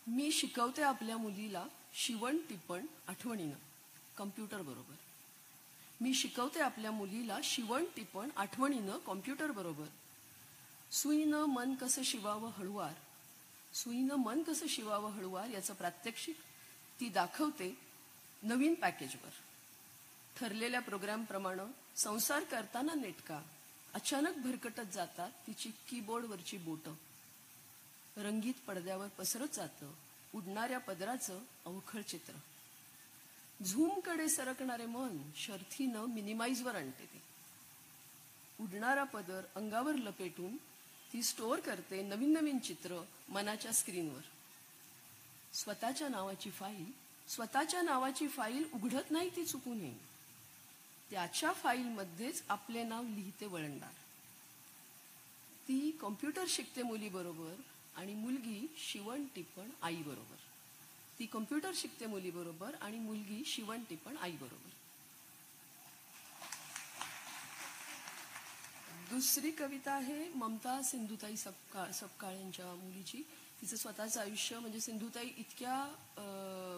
मी शिकवते आपल्या मुलीला शिवण टिपण आठवणीनं कॉम्प्युटर बरोबर. मी शिकवते आपल्या मुलीला शिवण टिपण आठवणीनं कॉम्प्युटर बरोबर. सुईनं मन कसं शिवावं हळुवार, सुईनं मन कसं शिवावं हळुवार याचं प्रात्यक्षिक ती दाखवते नवीन पॅकेजवर. ठरलेल्या प्रोग्रामप्रमाणे संसार करताना नेटका अचानक भरकटत जातात तिची कीबोर्डवरची बोटं. रंगीत पडद्यावर पसरत जातं उडणाऱ्या पदराचं अवखळ चित्र. झूमकडे सरकणारे मन शर्थीनं मिनिमाइजवर आणते ती. उडणारा पदर अंगावर लपेटून ती स्टोअर करते नवीन नवीन चित्र मनाच्या स्क्रीनवर. स्वतःच्या नावाची फाईल उघडत नाही ती चुकूनही. त्याच्या फाईलमध्येच आपले नाव लिहिते वळणदार. ती कॉम्प्युटर शिकते मुलीबरोबर आणि मुलगी शिवण टिपण आईबरोबर. ती कॉम्प्युटर शिकते मुलीबरोबर आणि मुलगी शिवण टिपण आईबरोबर. दुसरी कविता आहे ममता सिंधुताई सपकाळ यांच्या मुलीची. तिचं स्वतःचं आयुष्य म्हणजे सिंधुताई इतक्या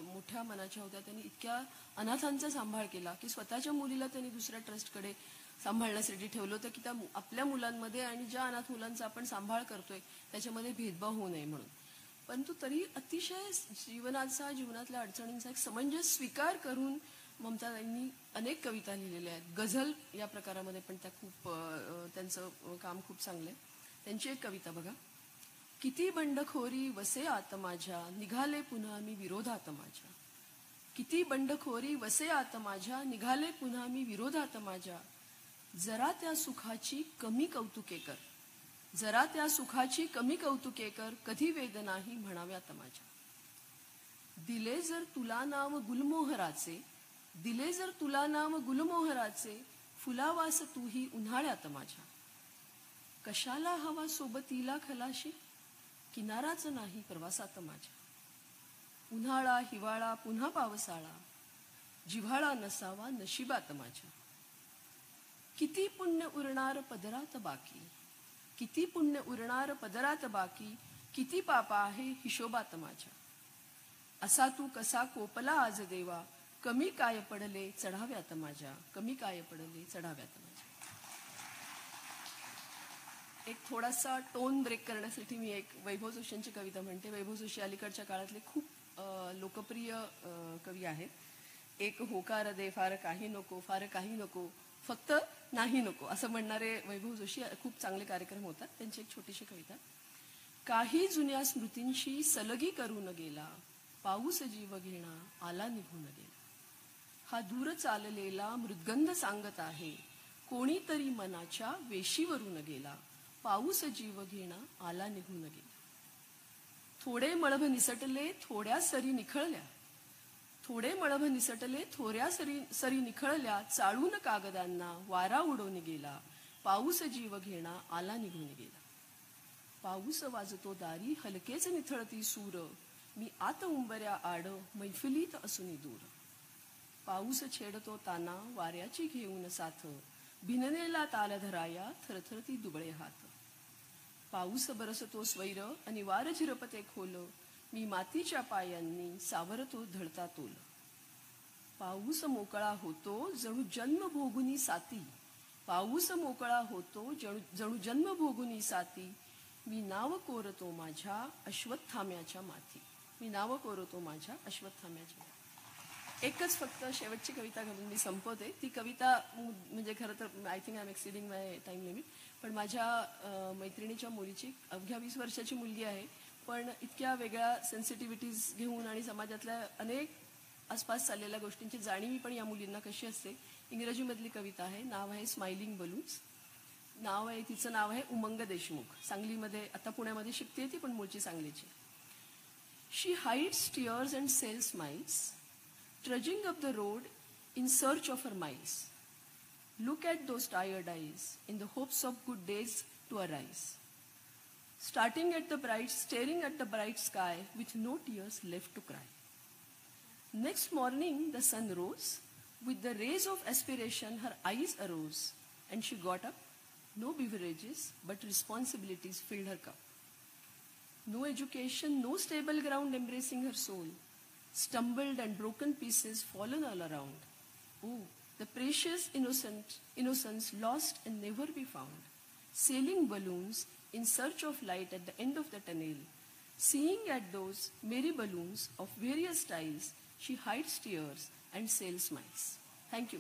मोठ्या मनाच्या होत्या, त्यांनी इतक्या अनाथांचा सांभाळ केला की स्वतःच्या मुलीला त्यांनी दुसऱ्या ट्रस्टकडे सांभाळण्यासाठी ठेवलं होतं की त्या आपल्या मुलांमध्ये आणि ज्या अनाथ मुलांचा आपण सांभाळ करतोय त्याच्यामध्ये भेदभाव होऊ नये म्हणून. परंतु तरी अतिशय जीवनातल्या अडचणींचा एक समंजस स्वीकार करून ममताताईंनी अनेक कविता लिहिलेल्या आहेत. गझल या प्रकारामध्ये पण त्या खूप त्यांचं काम खूप चांगलं आहे. त्यांची एक कविता बघा. किती बंडखोरी वसे आत माझ्या निघाले पुन्हा मी विरोधात माझ्या. किती बंडखोरी वसे आत माझ्या निघाले पुन्हा मी विरोधात माझ्या. जरा त्या सुखाची कमी कौतुके कर, जरा त्या सुखाची कमी कौतुके कर, कधी वेदनाही म्हणाव्यात माझ्या. दिले जर तुला नाव गुलमोहराचे, दिले जर तुला नाव गुलमोहराचे, फुलावास तूही उन्हाळ्यात माझ्या. कशाला हवा सोबतीला खलाशी, किनाराच नाही प्रवासात माझ्या. उन्हाळा हिवाळा पुन्हा पावसाळा, जिव्हाळा नसावा नशिबात माझ्या. किती पुण्य उरणार पदरात बाकी, किती पुण्य उरणार पदरात बाकी, किती पापा आहे हिशोबात माझ्या. असा तू कसा कोपला आज देवा, कमी काय पडले चढाव्यात माझ्या, कमी काय पडले चढाव्यात माझ्या. एक थोडासा टोन ब्रेक करण्यासाठी मी एक वैभव जोशींची कविता म्हणते. वैभव जोशी अलीकडच्या काळातले खूप लोकप्रिय कवी आहेत. एक होकार दे फार काही नको, फार काही नको, फक्त नाही नको असं म्हणणारे वैभव जोशी खूप चांगले कार्यक्रम होतात. त्यांची एक छोटीशी कविता. काही जुन्या स्मृतींशी सलगी करून गेला, पाऊस जीव घेणा आला निघून गेला. हा दूर चाललेला मृदगंध सांगत आहे, कोणीतरी मनाच्या वेशीवरून गेला, पाऊस जीव घेणा आला निघून गेला. थोडे मळभ निसटले थोड्या सरी निखळल्या, थोडे मळभ निसटले थोड्या सरी निखळल्या, चाळून कागदांना वारा उडवून गेला, पाऊस जीव घेणा आला निघून गेला. पाऊस वाजतो दारी हलकेच निथळती सूर, मी आत उंबऱ्या आड मैफिलीत असून दूर. पाऊस छेडतो ताना वाऱ्याची घेऊन साथ, भिननेला ताल धराया थरथरती दुबळे हात. पाऊस बरसतो स्वैर आणि वार झिरपते खोल, मी मातीच्या पायांनी सावरतो धडता तोल. पाऊस मोकळा होतो जणू जन्म भोगुनी साती, पाऊस मोकळा होतो जणू जन्म भोगुनी साती, मी नाव कोरतो माझ्या अश्वत्थाम्याच्या माथी, मी नाव कोरतो माझ्या अश्वत्थाम्याच्या माथी. एकच फक्त शेवटची कविता घालून मी संपवते. ती कविता म्हणजे खरं तर I think I am exceeding my time limit, पण माझ्या मैत्रिणीच्या मुलीची अवघ्या 20 वर्षाची मुलगी आहे, पण इतक्या वेगळ्या सेन्सिटिव्हिटीज घेऊन आणि समाजातल्या अनेक आसपास चाललेल्या गोष्टींची जाणीव पण या मुलींना कशी असते. इंग्रजीमधली कविता आहे, नाव आहे स्माइलिंग बलून्स. तिचं नाव आहे उमंग देशमुख. सांगलीमध्ये आता पुण्यामध्ये शिकते ती, पण मूळची सांगलीची. She hides tears and sells smiles, trudging up the road in search of her miles. Look at those tired eyes in the hopes of good days to arise. Staring at the bright sky with no tears left to cry. Next morning the sun rose. With the rays of aspiration her eyes arose, and she got up. No beverages but responsibilities filled her cup. No education, no stable ground embracing her soul. Stumbled and broken pieces fallen all around. Oh, the precious innocence lost and never be found. Sailing balloons in search of light at the end of the tunnel. Seeing at those merry balloons of various styles, she hides tears and sails smiles. Thank you.